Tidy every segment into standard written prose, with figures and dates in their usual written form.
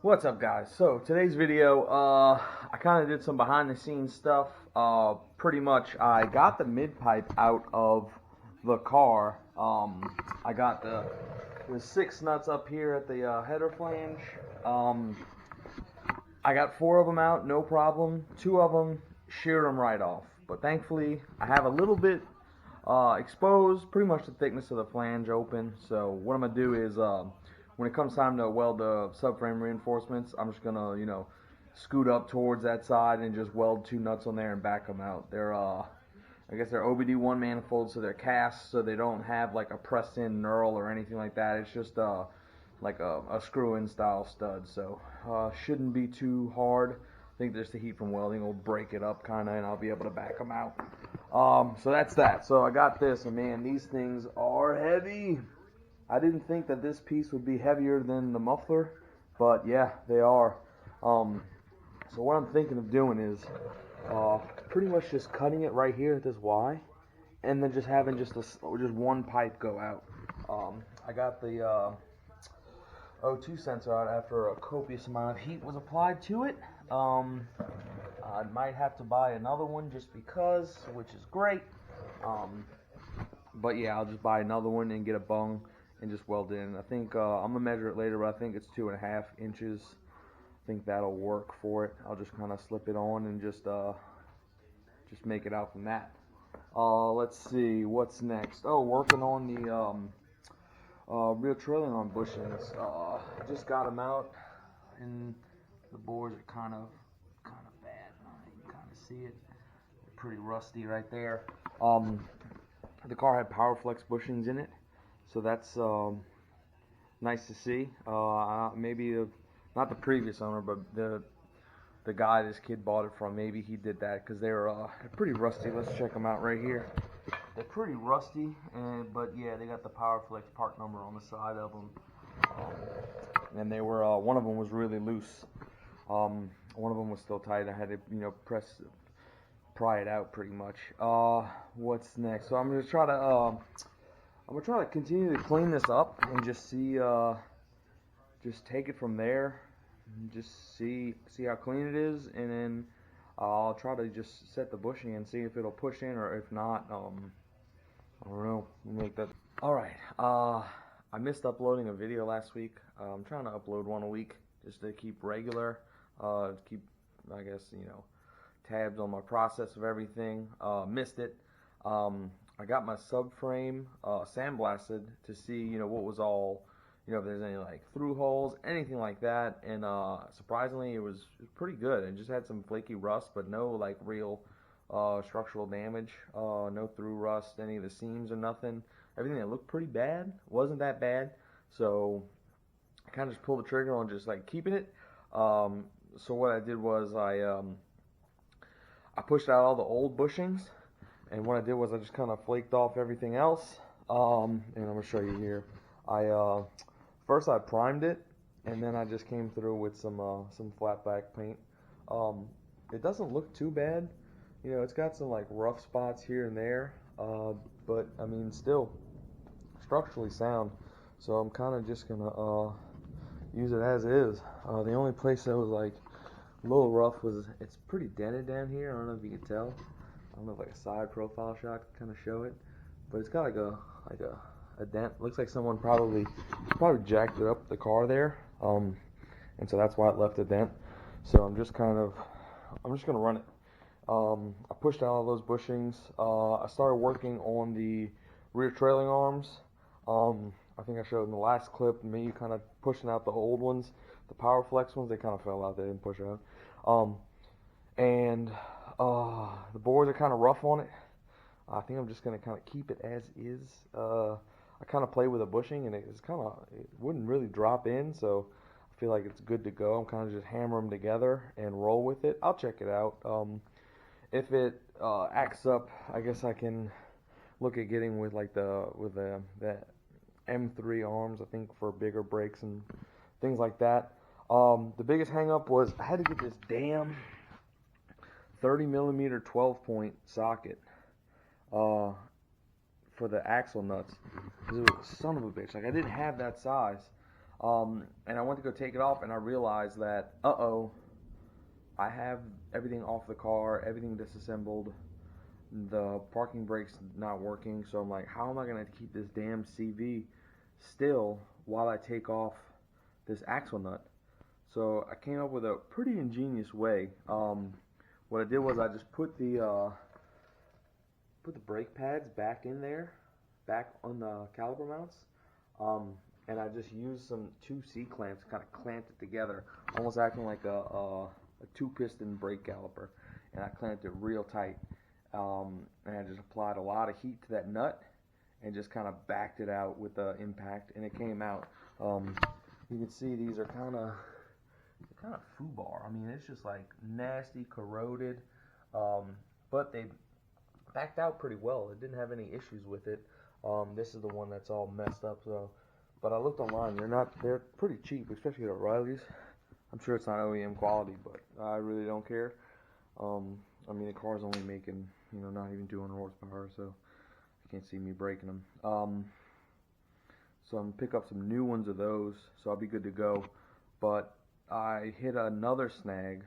What's up, guys? So today's video, I kind of did some behind the scenes stuff. Pretty much I got the mid pipe out of the car. I got the 6 nuts up here at the header flange. I got 4 of them out, no problem. 2 of them sheared them right off, but thankfully I have a little bit exposed, pretty much the thickness of the flange open. So what I'm gonna do is when it comes time to weld the subframe reinforcements, I'm just gonna scoot up towards that side and just weld 2 nuts on there and back them out. They're I guess they're OBD1 manifolds, so they're cast, so they don't have like a press-in knurl or anything like that. It's just like a screw-in style stud, so shouldn't be too hard. I think just the heat from welding will break it up kind of, and I'll be able to back them out. So that's that. So I got this, and man, these things are heavy. I didn't think that this piece would be heavier than the muffler, but yeah, they are. So what I'm thinking of doing is pretty much just cutting it right here at this Y, and then just having just one pipe go out. I got the O2 sensor out after a copious amount of heat was applied to it. I might have to buy another one just because, which is great. But yeah, I'll just buy another one and get a bung and just weld it in. I think I'm gonna measure it later, but I think it's 2.5 inches. I think that'll work for it. I'll just kind of slip it on and just make it out from that. Let's see what's next. Oh, working on the rear trailing arm bushings. Just got them out, and the boards are kind of bad. You can kind of see it. They're pretty rusty right there. The car had PowerFlex bushings in it, so that's nice to see. Maybe not the previous owner, but the guy this kid bought it from, maybe he did that, because they're pretty rusty. Let's check them out right here. They're pretty rusty, but yeah, they got the PowerFlex part number on the side of them. And they were one of them was really loose. One of them was still tight. I had to pry it out pretty much. What's next? So I'm gonna try to continue to clean this up and just see just take it from there. Just see how clean it is, and then I'll try to just set the bushing and see if it'll push in, or if not, I don't know. We'll make that. All right. I missed uploading a video last week. I'm trying to upload one a week just to keep regular, keep, I guess, tabs on my process of everything. Missed it. I got my subframe sandblasted to see, what was all, if there's any like through holes, anything like that. And surprisingly, it was pretty good. It just had some flaky rust, but no like real structural damage. No through rust, any of the seams or nothing. Everything that looked pretty bad wasn't that bad. So I kind of just pulled the trigger on just like keeping it. So what I did was I pushed out all the old bushings, and what I did was I just kind of flaked off everything else. And I'm gonna show you here. First I primed it, and then I just came through with some flat back paint. It doesn't look too bad. It's got some like rough spots here and there, but I mean still structurally sound. So I'm kind of just gonna use it as is. The only place that was like a little rough was it's pretty dented down here. I don't know if you can tell. I don't know if like a side profile shot can kind of show it, but it's got like a dent. Looks like someone probably jacked it up the car there, and so that's why it left a dent. So I'm just gonna run it. I pushed out all those bushings. I started working on the rear trailing arms. I think I showed in the last clip me kind of pushing out the old ones, the PowerFlex ones. They kind of fell out. They didn't push out. And the boards are kind of rough on it. I think I'm just gonna kind of keep it as is. I kind of play with a bushing, and it wouldn't really drop in, so I feel like it's good to go. I'm kind of just hammer them together and roll with it. I'll check it out. If it acts up, I guess I can look at getting with like the M3 arms, I think, for bigger brakes and things like that. The biggest hang up was I had to get this damn 30mm 12-point socket for the axle nuts. It was a son of a bitch. Like, I didn't have that size. And I went to go take it off, and I realized that, uh-oh, I have everything off the car, everything disassembled, the parking brake's not working, so I'm like, how am I going to keep this damn CV still while I take off this axle nut? So I came up with a pretty ingenious way. What I did was I just put the brake pads back in there, back on the caliper mounts, and I just used some 2 C-clamps, kind of clamped it together, almost acting like a 2-piston brake caliper, and I clamped it real tight, and I just applied a lot of heat to that nut, and just kind of backed it out with the impact, and it came out. You can see these are kind of foobar. I mean, it's just like nasty, corroded, but they backed out pretty well. It didn't have any issues with it. This is the one that's all messed up. So, but I looked online. They're pretty cheap, especially at O'Reilly's. I'm sure it's not OEM quality, but I really don't care. I mean, the car's only making, not even 200 horsepower, so you can't see me breaking them. So I'm gonna pick up some new ones of those, so I'll be good to go. But I hit another snag.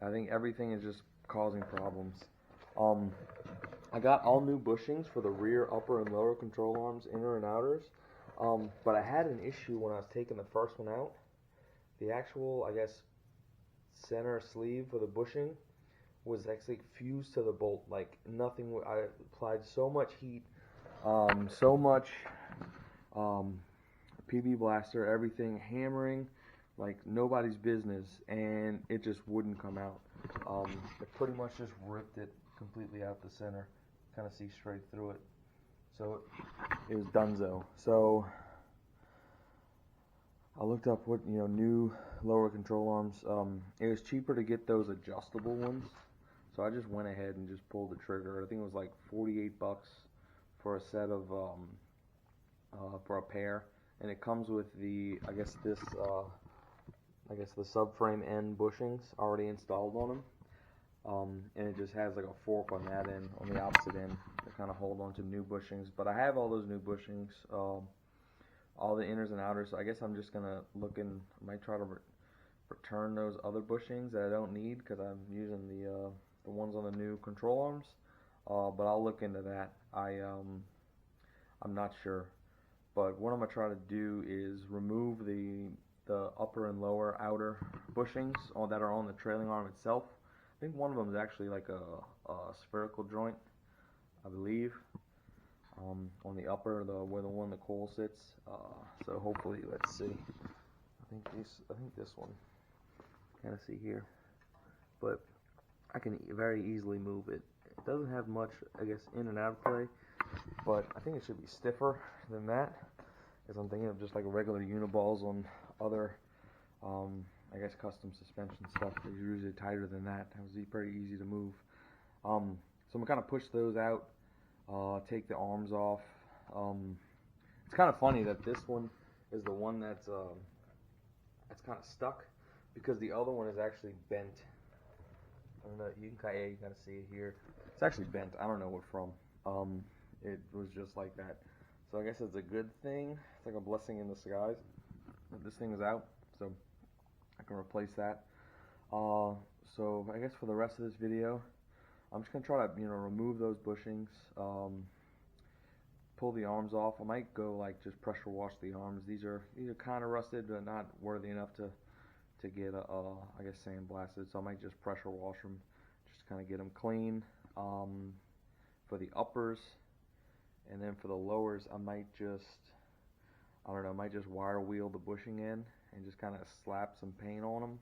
I think everything is just causing problems. I got all new bushings for the rear, upper, and lower control arms, inner and outers. But I had an issue when I was taking the first one out. The actual, I guess, center sleeve for the bushing was actually fused to the bolt. Like nothing. I applied so much heat, so much PB blaster, everything, hammering like nobody's business, and it just wouldn't come out. It pretty much just ripped it completely out the center. Kind of see straight through it. So it was donezo. So I looked up what new lower control arms. It was cheaper to get those adjustable ones, so I just went ahead and just pulled the trigger. I think it was like 48 bucks for a set of for a pair, and it comes with the the subframe end bushings already installed on them. And it just has like a fork on that end, on the opposite end, to kind of hold on to new bushings. But I have all those new bushings, all the inners and outers. So I guess I'm just gonna I might try to return those other bushings that I don't need, because I'm using the ones on the new control arms. But I'll look into that. I'm not sure. But what I'm gonna try to do is remove the upper and lower outer bushings that are on the trailing arm itself. I think one of them is actually like a spherical joint, I believe, on the upper, where the coil sits. So hopefully, let's see. I think this one. Kind of see here, but I can very easily move it. It doesn't have much, I guess, in and out play, but I think it should be stiffer than that, because I'm thinking of just like regular uniballs on other, I guess, custom suspension stuff. They're usually tighter than that. It was pretty easy to move. So I'm gonna kind of push those out, take the arms off. It's kind of funny that this one is the one that's kind of stuck, because the other one is actually bent. I don't know. You can kind of see it here. It's actually bent. I don't know what from. It was just like that. So I guess it's a good thing. It's like a blessing in disguise that this thing is out. So I can replace that. So I guess for the rest of this video, I'm just gonna try to remove those bushings, pull the arms off. I might go like just pressure wash the arms. These are kind of rusted, but not worthy enough to get I guess sandblasted. So I might just pressure wash them, just kind of get them clean. For the uppers, and then for the lowers, I might just wire wheel the bushing in and just kind of slap some paint on them.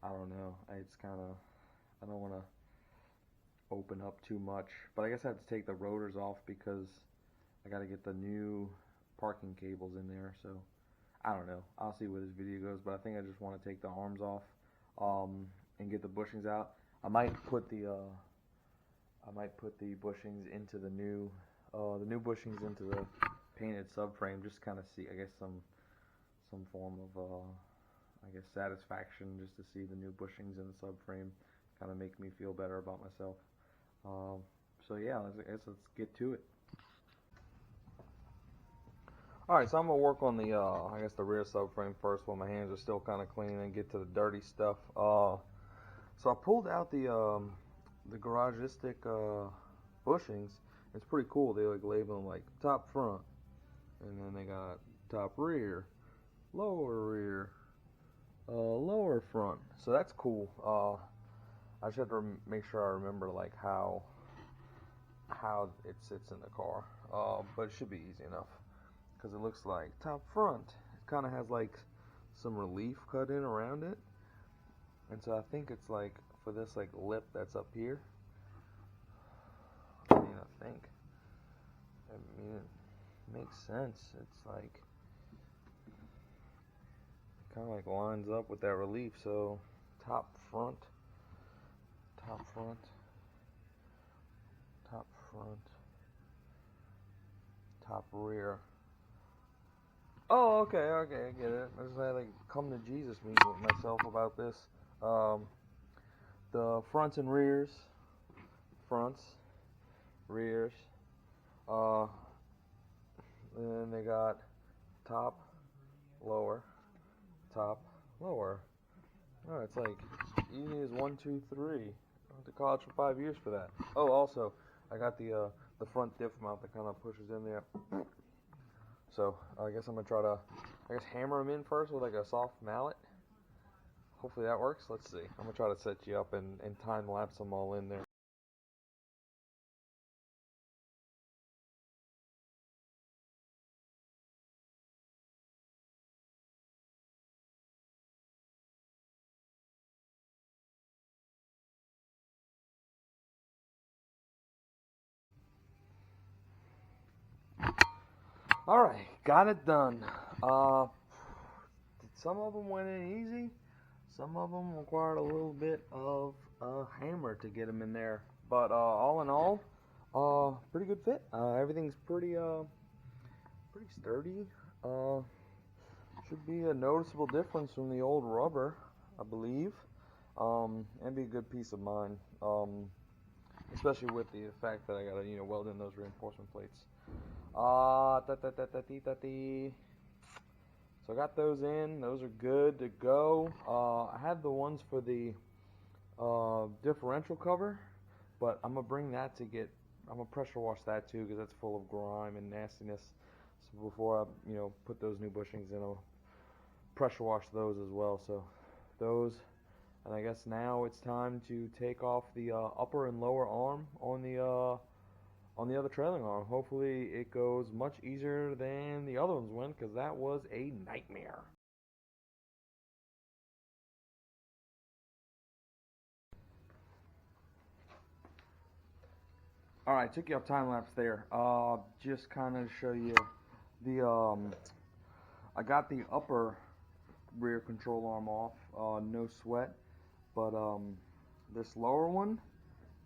I don't know. It's kind of, I don't want to open up too much, but I guess I have to take the rotors off because I got to get the new parking cables in there. So I don't know. I'll see where this video goes, but I think I just want to take the arms off, and get the bushings out. I might put the bushings into the new bushings into the painted subframe, just kind of see, I guess, some form of I guess satisfaction, just to see the new bushings in the subframe. Kind of make me feel better about myself. So yeah, let's get to it. Alright, so I'm going to work on the, I guess the rear subframe first while my hands are still kind of clean and get to the dirty stuff. So I pulled out the garagistic bushings. It's pretty cool. They like label them like top front, and then they got top rear, lower front. So that's cool. I just have to make sure I remember like how it sits in the car. But it should be easy enough because it looks like top front. It kind of has like some relief cut in around it, and so I think it's like for this like lip that's up here. I mean, it makes sense. It's like kind of like lines up with that relief. So top front, top front, top front, top rear. Oh, okay, I get it. I just had like come to Jesus meeting with myself about this. The fronts and rears, fronts, rears. And then they got top, lower, top, lower. Oh, it's like easy as 1, 2, 3. I went to college for 5 years for that. Oh, also, I got the front diff mount that kind of pushes in there. So I guess I'm gonna try to, hammer them in first with like a soft mallet. Hopefully that works. Let's see. I'm gonna try to set you up and time lapse them all in there. Alright, got it done. Some of them went in easy. Some of them required a little bit of a hammer to get them in there. But all in all, pretty good fit. Everything's pretty sturdy. Should be a noticeable difference from the old rubber, I believe. And be a good peace of mind. Especially with the fact that I gotta, weld in those reinforcement plates. So I got those in. Those are good to go. I had the ones for the differential cover, but I'm gonna bring that I'm gonna pressure wash that too because that's full of grime and nastiness. So before I, put those new bushings in, I'll pressure wash those as well. So those, and I guess now it's time to take off the upper and lower arm on the other trailing arm. Hopefully it goes much easier than the other ones went, because that was a nightmare. Alright, took you off time lapse there. Just kind of show you the I got the upper rear control arm off, no sweat, but this lower one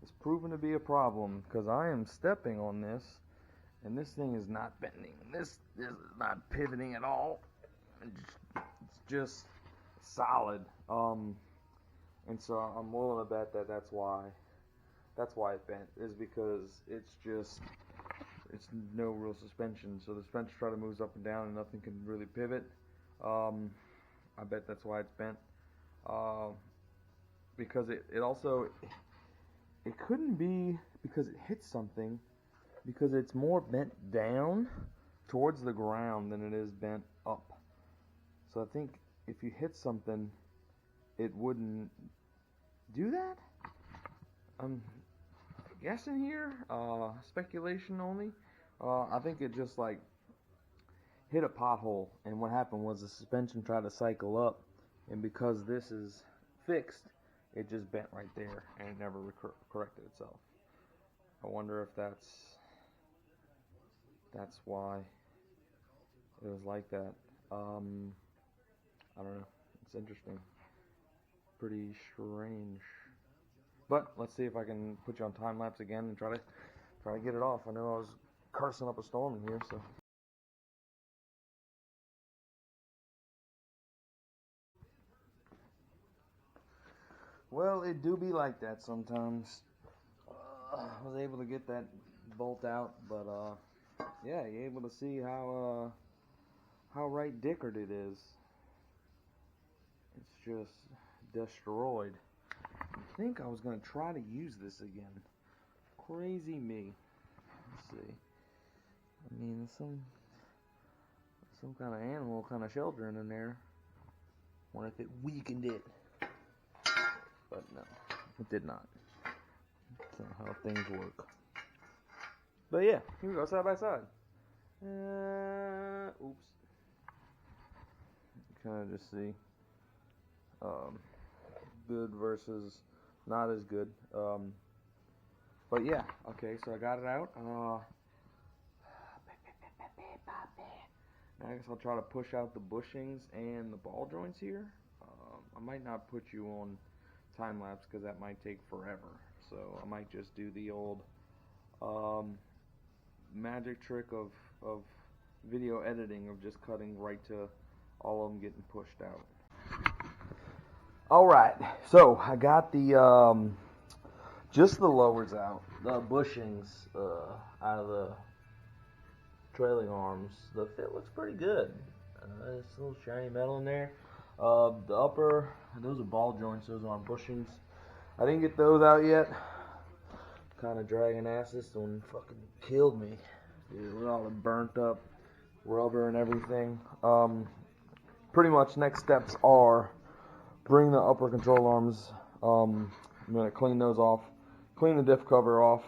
is proven to be a problem because I am stepping on this and this thing is not bending. This is not pivoting at all. It's just solid. And so I'm willing to bet that that's why it bent, is because it's no real suspension. So the suspension try to moves up and down and nothing can really pivot. I bet that's why it's bent. Because it also, it couldn't be because it hit something, because it's more bent down towards the ground than it is bent up. So I think if you hit something, it wouldn't do that. I'm guessing here, speculation only. I think it just like hit a pothole, and what happened was the suspension tried to cycle up, and because this is fixed, it just bent right there and it never corrected itself. I wonder if that's why it was like that. I don't know. It's interesting. Pretty strange. But let's see if I can put you on time lapse again and try to get it off. I know I was cursing up a storm in here, so. Well, it do be like that sometimes. I was able to get that bolt out, but yeah, you're able to see how how right dickered it is. It's just destroyed. I think I was going to try to use this again. Crazy me. Let's see. I mean, some kind of animal kind of sheltering in there. Wonder if it weakened it. But no, it did not. That's not how things work. But yeah, here we go, side by side. Oops. Kind of just see good versus not as good. But yeah, okay, so I got it out. I guess I'll try to push out the bushings and the ball joints here. I might not put you on time lapse because that might take forever. So I might just do the old magic trick of video editing, of just cutting right to all of them getting pushed out. Alright, so I got the just the lowers out, the bushings out of the trailing arms. The fit looks pretty good. There's a little shiny metal in there. The upper, those are ball joints, those aren't bushings. I didn't get those out yet. Kind of dragging ass. This one fucking killed me. Dude, with all the burnt up rubber and everything. Pretty much next steps are bring the upper control arms. I'm going to clean those off. Clean the diff cover off.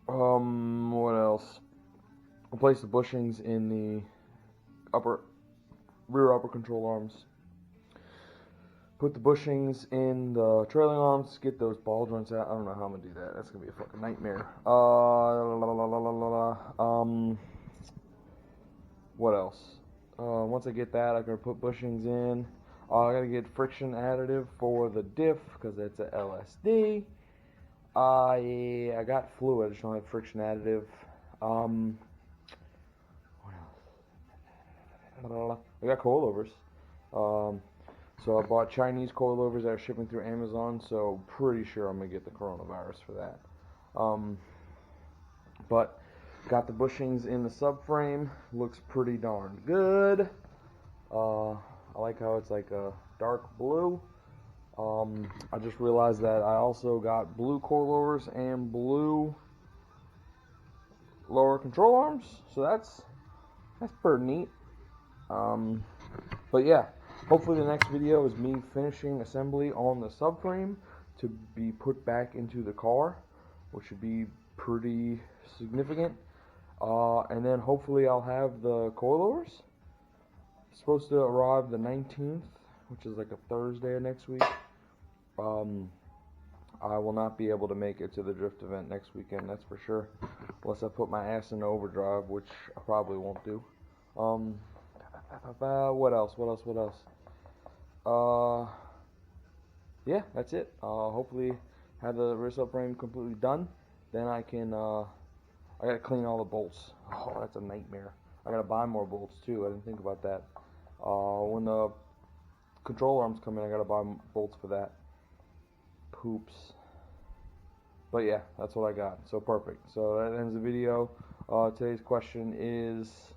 What else? Replace the bushings in the rear upper control arms. Put the bushings in the trailing arms. Get those ball joints out. I don't know how I'm gonna do that. That's gonna be a fucking nightmare. What else? Once I get that, I'm gonna put bushings in. I gotta get friction additive for the diff because it's a LSD. I got fluid. I just don't have friction additive. What else? I got coilovers. So I bought Chinese coilovers that are shipping through Amazon. So pretty sure I'm gonna get the coronavirus for that. But got the bushings in the subframe. Looks pretty darn good. I like how it's like a dark blue. I just realized that I also got blue coilovers and blue lower control arms, so that's pretty neat. But yeah, hopefully the next video is me finishing assembly on the subframe to be put back into the car, which should be pretty significant. And then hopefully I'll have the coilovers. It's supposed to arrive the 19th, which is like a Thursday of next week. I will not be able to make it to the drift event next weekend, that's for sure, unless I put my ass into overdrive, which I probably won't do. What else? Yeah, that's it. Hopefully have the rear subframe completely done. Then I can, I gotta clean all the bolts. Oh, that's a nightmare. I gotta buy more bolts too. I didn't think about that. When the control arms come in, I gotta buy bolts for that. Poops. But yeah, that's what I got. So perfect. So that ends the video. Today's question is,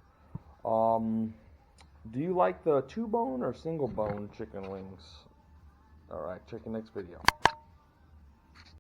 do you like the 2-bone or single bone chicken wings? Alright, check the next video.